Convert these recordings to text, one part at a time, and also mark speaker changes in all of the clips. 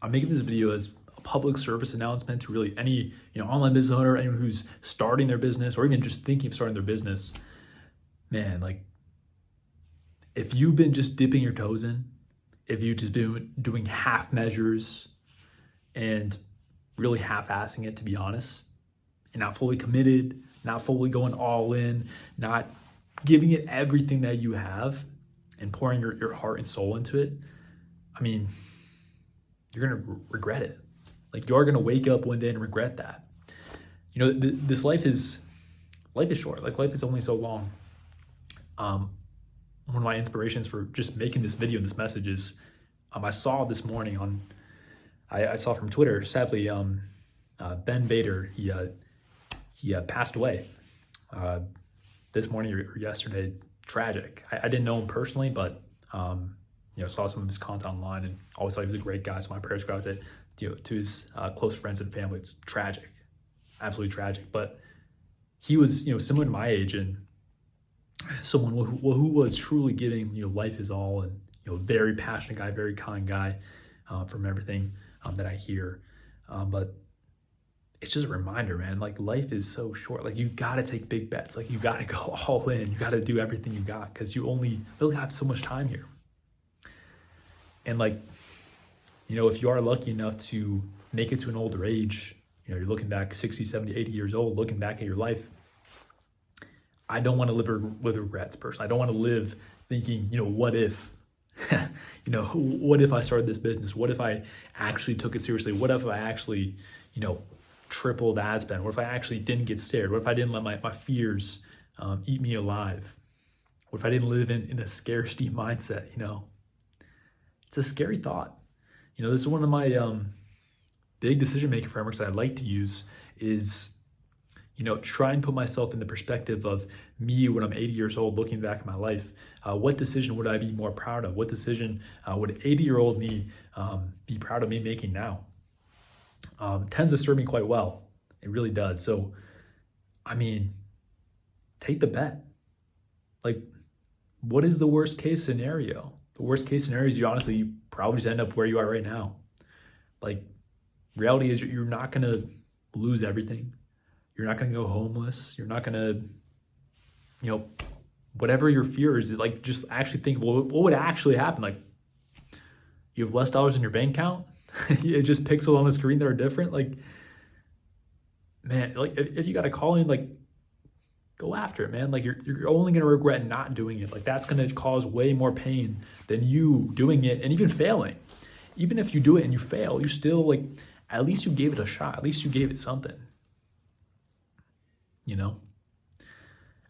Speaker 1: I'm making this video as a public service announcement to really any online business owner, anyone who's starting their business or even just thinking of starting their business. Man, like if you've been just dipping your toes in, if you've just been doing half measures and really half-assing it, to be honest, and not fully committed, not fully going all in, not giving it everything that you have and pouring your heart and soul into it, I mean, you're gonna regret it. Like you are gonna wake up one day and regret that. This life is short. Like life is only so long. One of my inspirations for just making this video and this message is, I saw this morning on, I saw from Twitter, sadly, Ben Bader, he passed away this morning or yesterday. Tragic. I didn't know him personally, but saw some of his content online and always thought he was a great guy. So my prayers go out to his close friends and family. It's tragic, absolutely tragic. But he was similar to my age and someone who was truly giving life his all, and very passionate guy, very kind guy, from everything that I hear. But it's just a reminder, man, like life is so short. Like you gotta take big bets. Like you gotta go all in. You gotta do everything you got because you only really have so much time here. And like, if you are lucky enough to make it to an older age, you're looking back 60, 70, 80 years old, looking back at your life, I don't want to live with regrets personally. I don't want to live thinking, what if, what if I started this business? What if I actually took it seriously? What if I actually, tripled ad spend? What if I actually didn't get scared? What if I didn't let my fears eat me alive? What if I didn't live in a scarcity mindset? It's a scary thought. This is one of my big decision-making frameworks that I like to use is, try and put myself in the perspective of me when I'm 80 years old, looking back at my life. What decision would I be more proud of? What decision would 80-year-old me be proud of me making now? Tends to serve me quite well. It really does. So, I mean, take the bet. Like, what is the worst case scenario? The worst case scenario is you probably just end up where you are right now. Like, reality is you're not going to lose everything. You're not going to go homeless. You're not going to, whatever your fear is, like, just actually think, well, what would actually happen? Like, you have less dollars in your bank account. It just pixels on the screen that are different. Like, man, like if you got to call in, like, go after it, man. Like you're only going to regret not doing it. Like that's going to cause way more pain than you doing it and even failing. Even if you do it and you fail, you still like, at least you gave it a shot. At least you gave it something.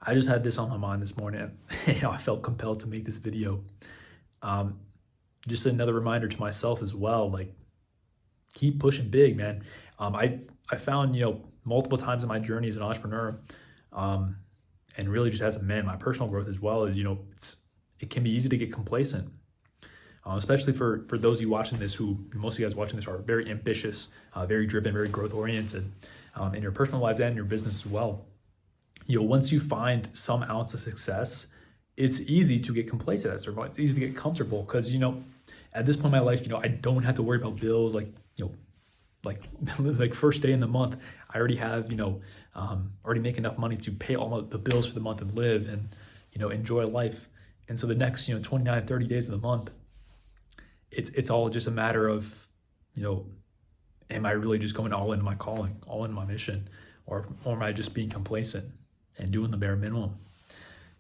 Speaker 1: I just had this on my mind this morning. I felt compelled to make this video. Just another reminder to myself as well, like keep pushing big, man. I found, multiple times in my journey as an entrepreneur, and really just as a man, my personal growth as well is, it can be easy to get complacent, especially for those of you watching this who, most of you guys watching this are very ambitious, very driven, very growth oriented, in your personal lives and your business as well. Once you find some ounce of success, it's easy to get complacent at a certain point. It's easy to get comfortable because, at this point in my life, I don't have to worry about bills like first day in the month, I already have, already make enough money to pay all of the bills for the month and live and, enjoy life. And so the next, 29, 30 days of the month, it's all just a matter of, am I really just going all into my calling, all into my mission, or am I just being complacent and doing the bare minimum?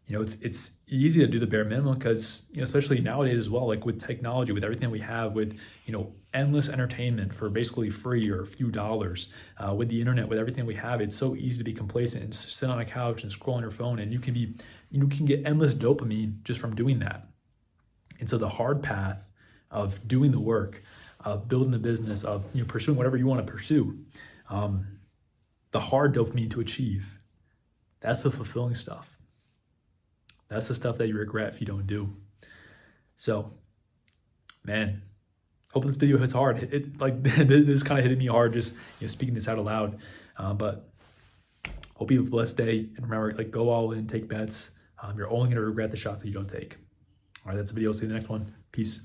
Speaker 1: It's easy to do the bare minimum because, especially nowadays as well, like with technology, with everything we have, with, endless entertainment for basically free or a few dollars, with the internet, with everything we have, it's so easy to be complacent and sit on a couch and scroll on your phone, and you can get endless dopamine just from doing that. And so the hard path of doing the work, of building the business, of pursuing whatever you want to pursue, the hard dopamine to achieve, that's the fulfilling stuff. That's the stuff that you regret if you don't do. So, man, hope this video hits hard. This kind of hitting me hard just speaking this out aloud. But hope you have a blessed day. And remember, like, go all in, take bets. You're only going to regret the shots that you don't take. All right, that's the video. See you in the next one. Peace.